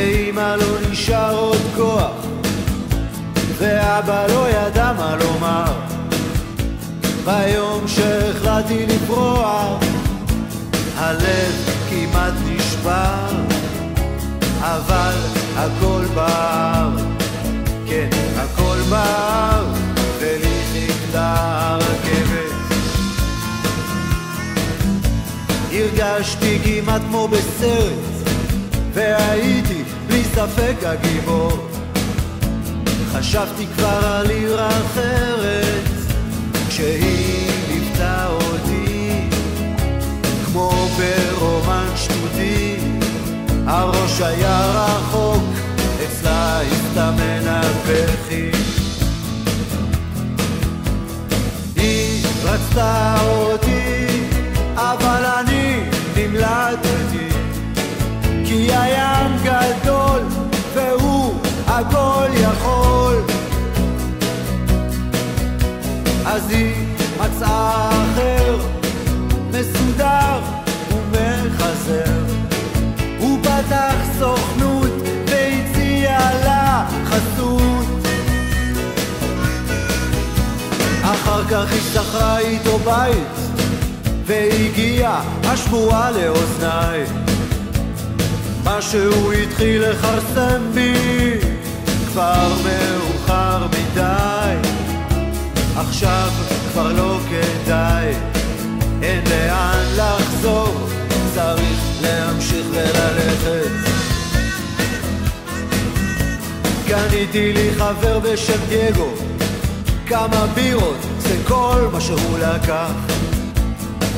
לאמא לא נשאר עוד כוח, ואבא לא ידע מה לומר. ביום שהחלטתי לברוח, הלב כמעט נשבר, אבל הכל בער, כן, הכל בער, ולי חיכתה הרכבת. הרגשתי כמעט כמו בסרט, והייתי בלי ספק הגיבור. חשבתי כבר על עיר אחרת, כשהיא ליוותה אותי כמו ברומן שטותי. הראש היה רחוק, אצלה הסתמן הבכי. היא רצתה אותי, אבל אני נמלטתי, כי הים גדול והוא הכל יכול. אז היא מצאה אחר, מסודר ומחזר. הוא פתח סוכנות והציע לה חסות. אחר כך היא שכרה איתו בית, והגיעה השבועה לאוזניי. משהו התחיל לחרסם בי, כבר מאוחר מדי. עכשיו כבר לא כדאי, אין לאן לחזור, צריך להמשיך וללכת. קניתי לי חבר בשם דייגו, כמה בירות, זה כל מה שהוא לקח.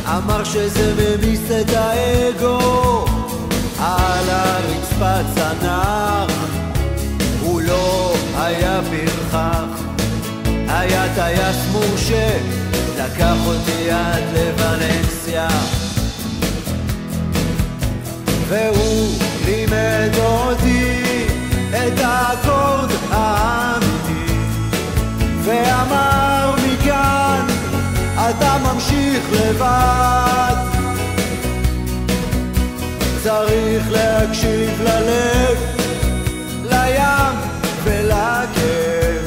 אמר שזה ממיס את האגו, על הרצפה צנח. הוא לא היה פרחח, היה טייס מורשה, לקח אותי עד לוולנסיה, והוא לימד אותי את האקורד האמיתי, ואמר מכאן אתה ממשיך לבד. צריך להקשיב ללב, לים ולכאב.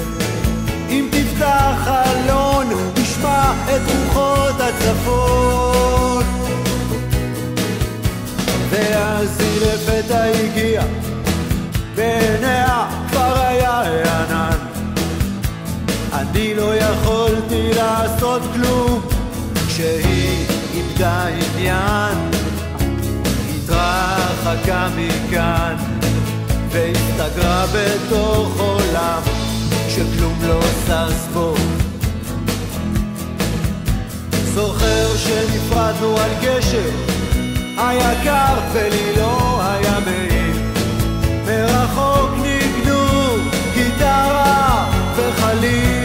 אם תפתח חלון תשמע את רוחות הצפון. ואז היא לפתע הגיעה, בעיניה כבר היה הענן. אני לא יכולתי לעשות כלום כשהיא איבדה עניין. התרחקה מכאן והסתגרה בתוך עולם שכלום לא זז בו. זוכר שנפרדנו על גשר, היה קר ולי לא היה מעיר. מרחוק ניגנו גיטרה וחליל.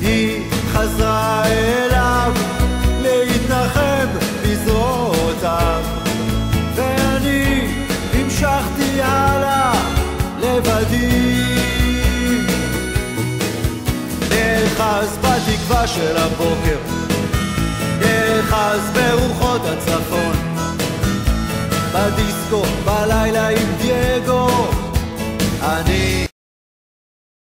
היא חזרה אליו להתנחם בזרועותיו, ואני המשכתי הלאה לבדי. נאחז בתקווה של הבוקר, נאחז ברוחות הצפון, בדיסקו בלילה עם דייגו. אני